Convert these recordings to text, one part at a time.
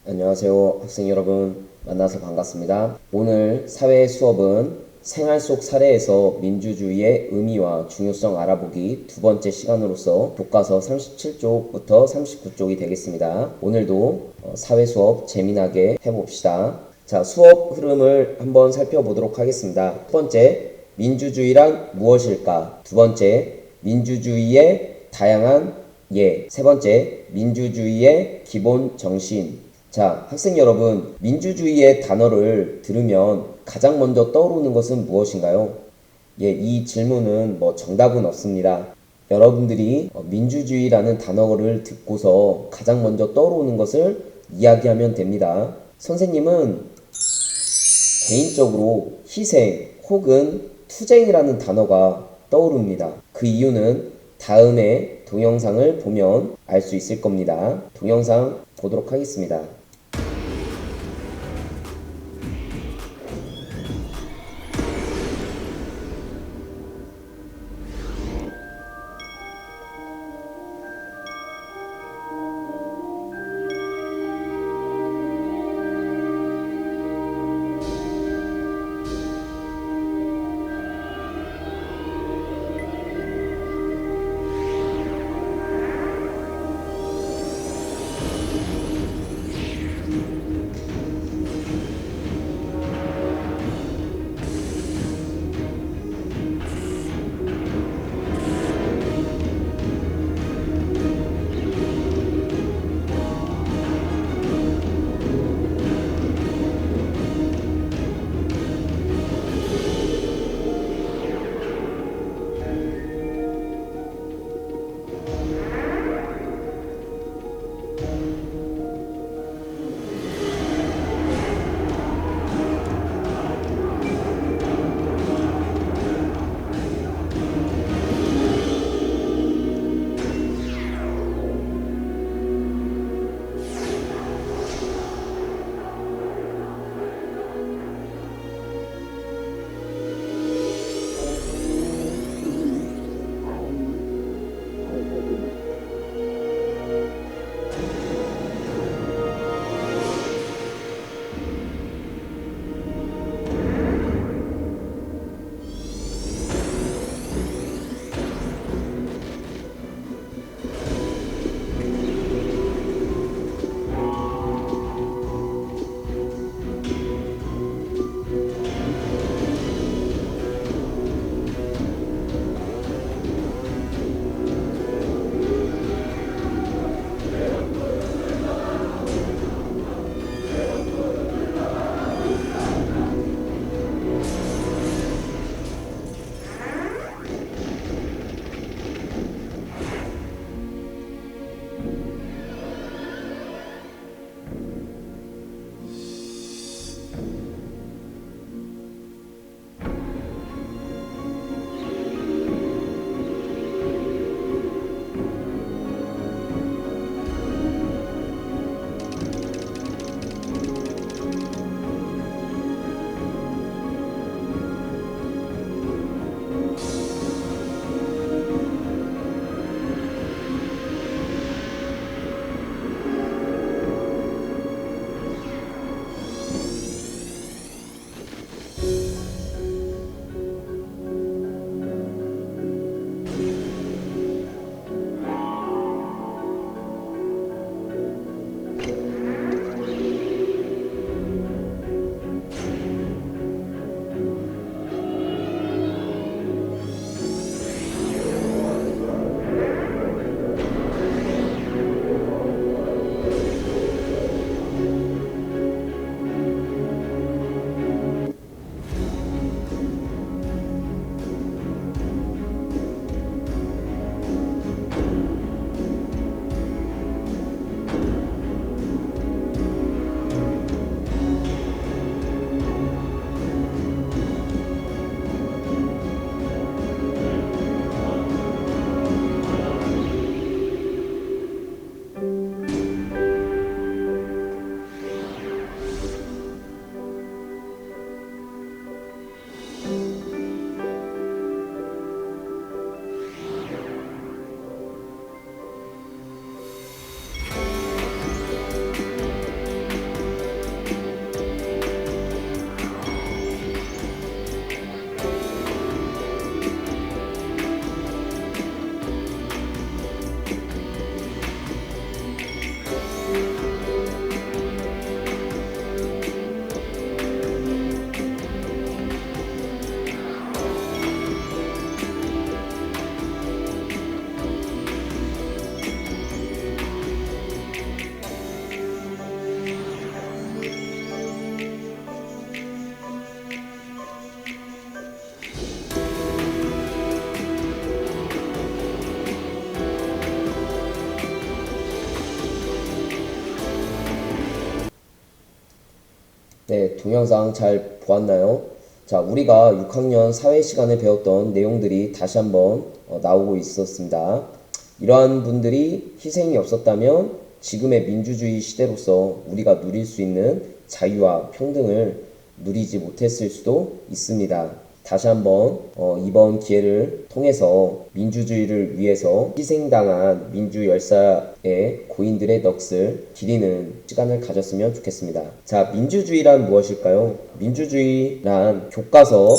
안녕하세요. 학생 여러분, 만나서 반갑습니다. 오늘 사회 수업은 생활 속 사례에서 민주주의의 의미와 중요성 알아보기 두 번째 시간으로서 교과서 37쪽부터 39쪽이 되겠습니다. 오늘도 사회 수업 재미나게 해봅시다. 자, 수업 흐름을 한번 살펴보도록 하겠습니다. 첫 번째, 민주주의란 무엇일까? 두 번째, 민주주의의 다양한 예. 세 번째, 민주주의의 기본 정신. 자, 학생 여러분, 민주주의의 단어를 들으면 가장 먼저 떠오르는 것은 무엇인가요? 예, 이 질문은 정답은 없습니다. 여러분들이 민주주의라는 단어를 듣고서 가장 먼저 떠오르는 것을 이야기하면 됩니다. 선생님은 개인적으로 희생 혹은 투쟁이라는 단어가 떠오릅니다. 그 이유는 다음에 동영상을 보면 알 수 있을 겁니다. 동영상 보도록 하겠습니다. 네, 동영상 잘 보았나요? 자, 우리가 6학년 사회 시간에 배웠던 내용들이 다시 한번 나오고 있었습니다. 이러한 분들이 희생이 없었다면 지금의 민주주의 시대로서 우리가 누릴 수 있는 자유와 평등을 누리지 못했을 수도 있습니다. 다시 한번 이번 기회를 통해서 민주주의를 위해서 희생당한 민주 열사의 고인들의 넋을 기리는 시간을 가졌으면 좋겠습니다. 자, 민주주의란 무엇일까요? 민주주의란 교과서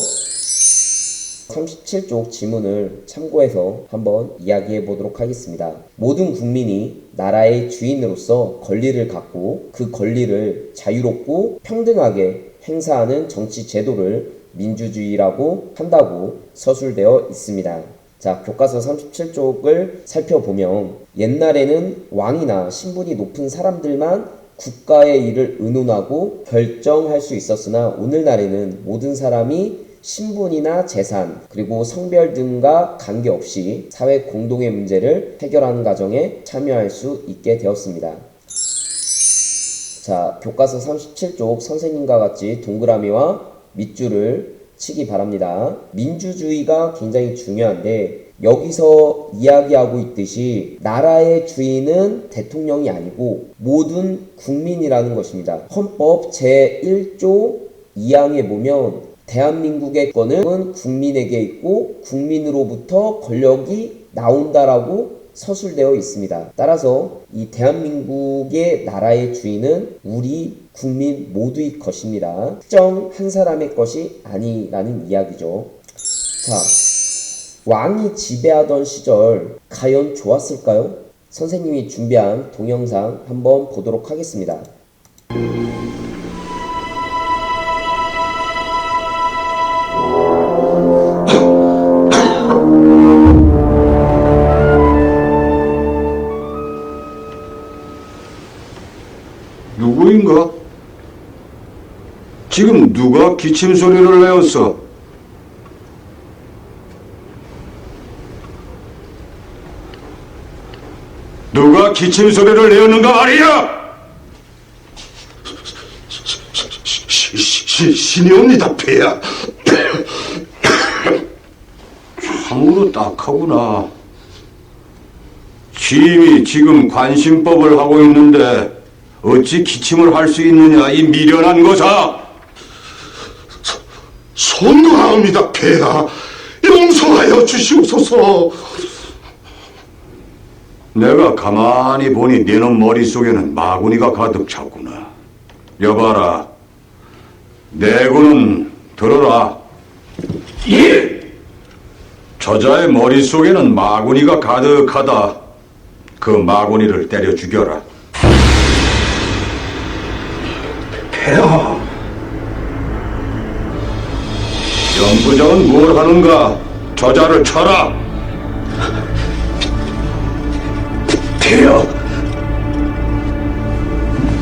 37쪽 지문을 참고해서 한번 이야기해 보도록 하겠습니다. 모든 국민이 나라의 주인으로서 권리를 갖고 그 권리를 자유롭고 평등하게 행사하는 정치 제도를 민주주의라고 한다고 서술되어 있습니다. 자, 교과서 37쪽을 살펴보면 옛날에는 왕이나 신분이 높은 사람들만 국가의 일을 의논하고 결정할 수 있었으나 오늘날에는 모든 사람이 신분이나 재산 그리고 성별 등과 관계없이 사회 공동의 문제를 해결하는 과정에 참여할 수 있게 되었습니다. 자, 교과서 37쪽 선생님과 같이 동그라미와 밑줄을 치기 바랍니다. 민주주의가 굉장히 중요한데 여기서 이야기하고 있듯이 나라의 주인은 대통령이 아니고 모든 국민이라는 것입니다. 헌법 제1조 2항에 보면 대한민국의 권은 국민에게 있고 국민으로부터 권력이 나온다라고 서술되어 있습니다. 따라서 이 대한민국의 나라의 주인은 우리 국민 모두의 것입니다. 특정 한 사람의 것이 아니라는 이야기죠. 자, 왕이 지배하던 시절 과연 좋았을까요? 선생님이 준비한 동영상 한번 보도록 하겠습니다. 누구인가? 지금 누가 기침 소리를 내었어? 누가 기침 소리를 내었는가 말이야? 신이옵니다, 폐야. 참으로 딱하구나. 취임이 지금 관심법을 하고 있는데 어찌 기침을 할 수 있느냐, 이 미련한 것아! 손구하옵니다, 폐하. 용서하여 주시옵소서. 내가 가만히 보니 네놈 머릿속에는 마구니가 가득 찼구나. 여봐라, 내고는 들어라. 예! 저자의 머릿속에는 마구니가 가득하다. 그 마구니를 때려 죽여라. 폐하. 연구장은 뭘 하는가? 저자를 쳐라. 폐하.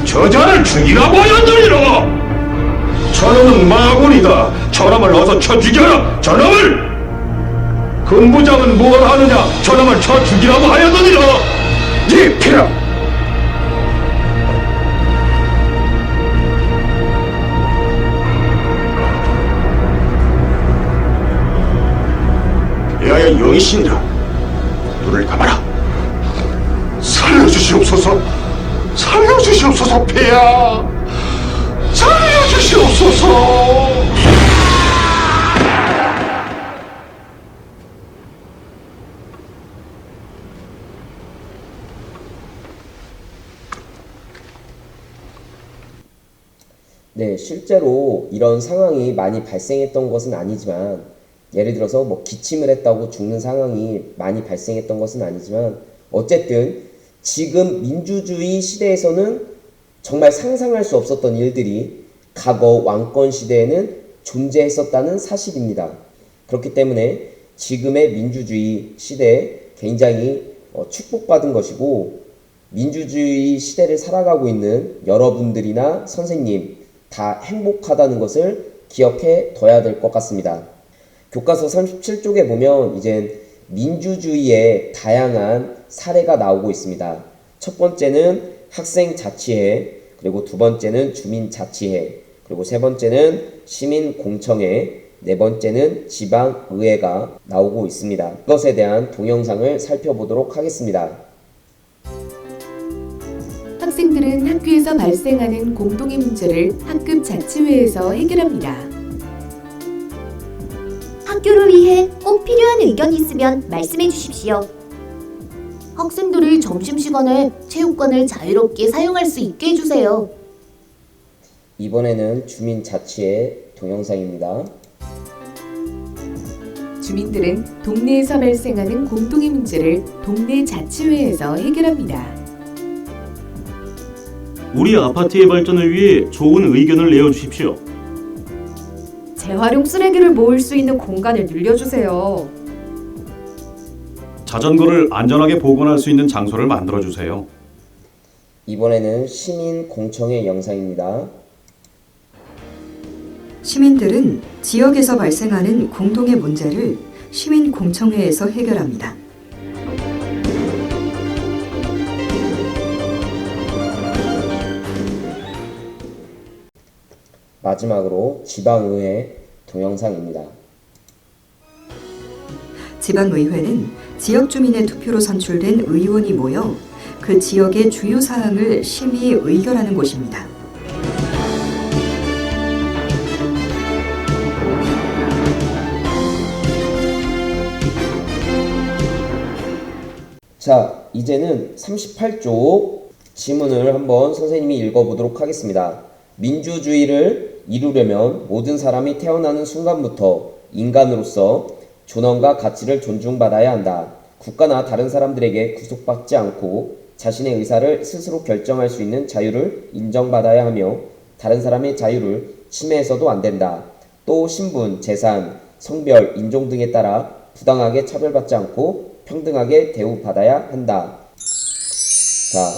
저자를 죽이라고 하였느니라. 저놈은 마군이다. 저놈을 어서 쳐 죽여라. 저놈을. 근부장은 뭘 하느냐? 저놈을 쳐 죽이라고 하였느니라. 예, 폐하. 폐하의 영이신이라. 눈을 감아라. 살려주시옵소서. 살려주시옵소서, 폐하. 살려주시옵소서. 네, 실제로 이런 상황이 많이 발생했던 것은 아니지만 예를 들어서 뭐 기침을 했다고 죽는 상황이 많이 발생했던 것은 아니지만 어쨌든 지금 민주주의 시대에서는 정말 상상할 수 없었던 일들이 과거 왕권 시대에는 존재했었다는 사실입니다. 그렇기 때문에 지금의 민주주의 시대에 굉장히 축복받은 것이고 민주주의 시대를 살아가고 있는 여러분들이나 선생님 다 행복하다는 것을 기억해 둬야 될 것 같습니다. 교과서 37쪽에 보면 이제 민주주의의 다양한 사례가 나오고 있습니다. 첫 번째는 학생자치회, 그리고 두 번째는 주민자치회, 그리고 세 번째는 시민공청회, 네 번째는 지방의회가 나오고 있습니다. 이것에 대한 동영상을 살펴보도록 하겠습니다. 학생들은 학교에서 발생하는 공동의 문제를 학급 자치회에서 해결합니다. 학교를 위해 꼭 필요한 의견이 있으면 말씀해 주십시오. 학생들이 점심시간에 체육관을 자유롭게 사용할 수 있게 해주세요. 이번에는 주민자치의 동영상입니다. 주민들은 동네에서 발생하는 공동의 문제를 동네 자치회에서 해결합니다. 우리 아파트의 발전을 위해 좋은 의견을 내어주십시오. 재활용 쓰레기를 모을 수 있는 공간을 늘려주세요. 자전거를 안전하게 보관할 수 있는 장소를 만들어주세요. 이번에는 시민공청회 영상입니다. 시민들은 지역에서 발생하는 공동의 문제를 시민공청회에서 해결합니다. 마지막으로 지방의회 동영상입니다. 지방의회는 지역 주민의 투표로 선출된 의원이 모여 그 지역의 주요 사항을 심의 의결하는 곳입니다. 자, 이제는 38쪽 지문을 한번 선생님이 읽어보도록 하겠습니다. 민주주의를 이루려면 모든 사람이 태어나는 순간부터 인간으로서 존엄과 가치를 존중받아야 한다. 국가나 다른 사람들에게 구속받지 않고 자신의 의사를 스스로 결정할 수 있는 자유를 인정받아야 하며 다른 사람의 자유를 침해해서도 안 된다. 또 신분, 재산, 성별, 인종 등에 따라 부당하게 차별받지 않고 평등하게 대우받아야 한다. 자,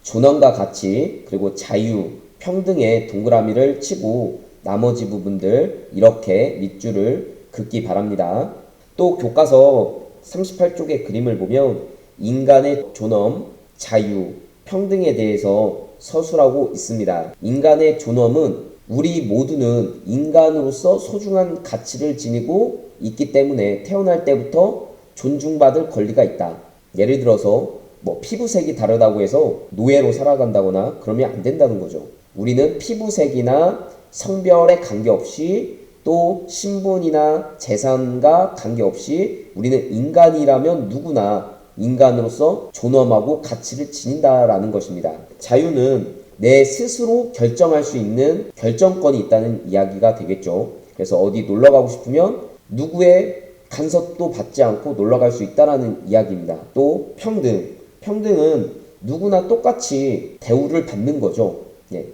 존엄과 가치, 그리고 자유, 평등의 동그라미를 치고 나머지 부분들 이렇게 밑줄을 긋기 바랍니다. 또 교과서 38쪽의 그림을 보면 인간의 존엄, 자유, 평등에 대해서 서술하고 있습니다. 인간의 존엄은 우리 모두는 인간으로서 소중한 가치를 지니고 있기 때문에 태어날 때부터 존중받을 권리가 있다. 예를 들어서 피부색이 다르다고 해서 노예로 살아간다거나 그러면 안 된다는 거죠. 우리는 피부색이나 성별에 관계없이 또 신분이나 재산과 관계없이 우리는 인간이라면 누구나 인간으로서 존엄하고 가치를 지닌다라는 것입니다. 자유는 내 스스로 결정할 수 있는 결정권이 있다는 이야기가 되겠죠. 그래서 어디 놀러 가고 싶으면 누구의 간섭도 받지 않고 놀러 갈 수 있다라는 이야기입니다. 또 평등은 누구나 똑같이 대우를 받는 거죠.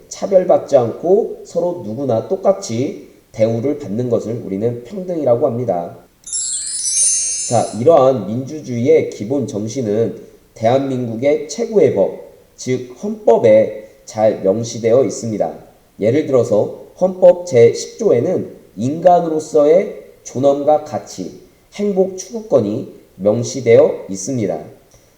차별받지 않고 서로 누구나 똑같이 대우를 받는 것을 우리는 평등이라고 합니다. 자, 이러한 민주주의의 기본 정신은 대한민국의 최고의 법, 즉 헌법에 잘 명시되어 있습니다. 예를 들어서 헌법 제10조에는 인간으로서의 존엄과 가치, 행복 추구권이 명시되어 있습니다.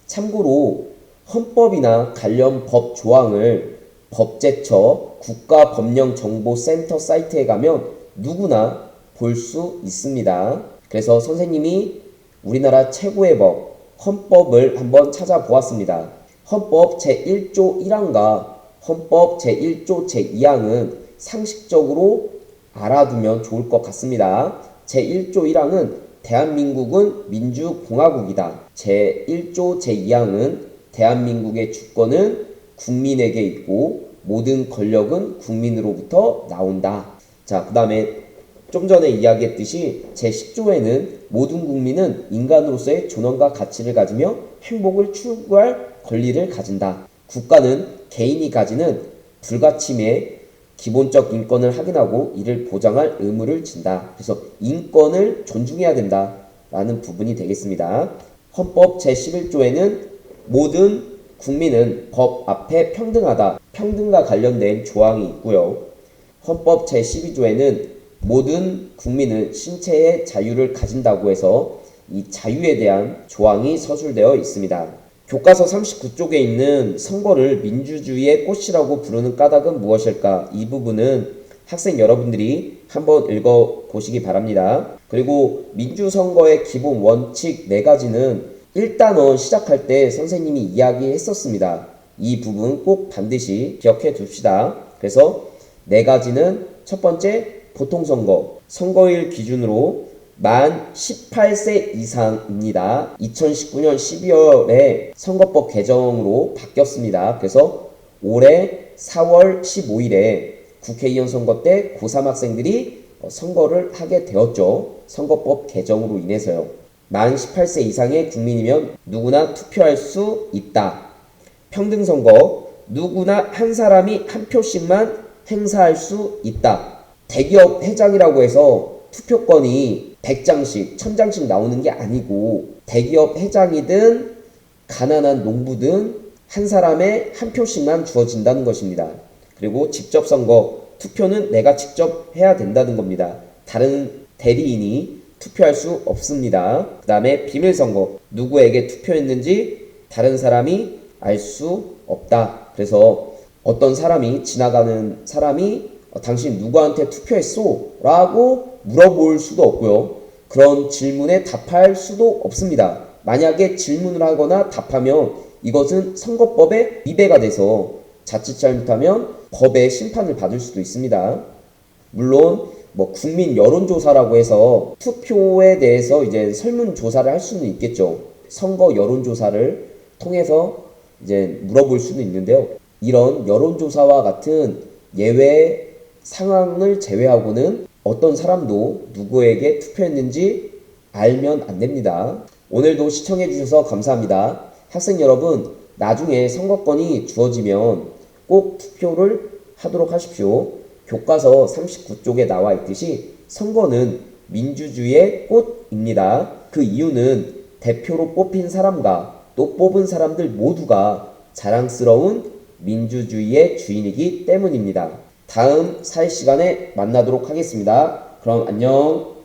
참고로 헌법이나 관련 법 조항을 법제처 국가법령정보센터 사이트에 가면 누구나 볼 수 있습니다. 그래서 선생님이 우리나라 최고의 법, 헌법을 한번 찾아보았습니다. 헌법 제1조 1항과 헌법 제1조 제2항은 상식적으로 알아두면 좋을 것 같습니다. 제1조 1항은 대한민국은 민주공화국이다. 제1조 제2항은 대한민국의 주권은 국민에게 있고 모든 권력은 국민으로부터 나온다. 자, 그 다음에 좀 전에 이야기했듯이 제10조에는 모든 국민은 인간으로서의 존엄과 가치를 가지며 행복을 추구할 권리를 가진다. 국가는 개인이 가지는 불가침의 기본적 인권을 확인하고 이를 보장할 의무를 진다. 그래서 인권을 존중해야 된다라는 부분이 되겠습니다. 헌법 제11조에는 모든 국민은 법 앞에 평등하다. 평등과 관련된 조항이 있고요. 헌법 제12조에는 모든 국민은 신체의 자유를 가진다고 해서 이 자유에 대한 조항이 서술되어 있습니다. 교과서 39쪽에 있는 선거를 민주주의의 꽃이라고 부르는 까닭은 무엇일까? 이 부분은 학생 여러분들이 한번 읽어보시기 바랍니다. 그리고 민주선거의 기본 원칙 4가지는 1단원 시작할 때 선생님이 이야기했었습니다. 이 부분 꼭 반드시 기억해 둡시다. 그래서 4가지는 첫 번째, 보통선거, 선거일 기준으로 만 18세 이상입니다. 2019년 12월에 선거법 개정으로 바뀌었습니다. 그래서 올해 4월 15일에 국회의원 선거 때 고3 학생들이 선거를 하게 되었죠. 선거법 개정으로 인해서요. 만 18세 이상의 국민이면 누구나 투표할 수 있다. 평등선거, 누구나 한 사람이 한 표씩만 행사할 수 있다. 대기업 회장이라고 해서 투표권이 100장씩, 1000장씩 나오는 게 아니고 대기업 회장이든 가난한 농부든 한 사람의 한 표씩만 주어진다는 것입니다. 그리고 직접 선거, 투표는 내가 직접 해야 된다는 겁니다. 다른 대리인이 투표할 수 없습니다. 그 다음에 비밀선거, 누구에게 투표했는지 다른 사람이 알 수 없다. 그래서 어떤 사람이 지나가는 사람이 당신 누구한테 투표했소? 라고 물어볼 수도 없고요. 그런 질문에 답할 수도 없습니다. 만약에 질문을 하거나 답하면 이것은 선거법에 위배가 돼서 자칫 잘못하면 법의 심판을 받을 수도 있습니다. 물론 국민 여론조사라고 해서 투표에 대해서 이제 설문조사를 할 수는 있겠죠. 선거 여론조사를 통해서 이제 물어볼 수는 있는데요. 이런 여론조사와 같은 예외 상황을 제외하고는 어떤 사람도 누구에게 투표했는지 알면 안 됩니다. 오늘도 시청해주셔서 감사합니다. 학생 여러분, 나중에 선거권이 주어지면 꼭 투표를 하도록 하십시오. 교과서 39쪽에 나와 있듯이 선거는 민주주의의 꽃입니다. 그 이유는 대표로 뽑힌 사람과 또 뽑은 사람들 모두가 자랑스러운 민주주의의 주인이기 때문입니다. 다음 사회 시간에 만나도록 하겠습니다. 그럼 안녕.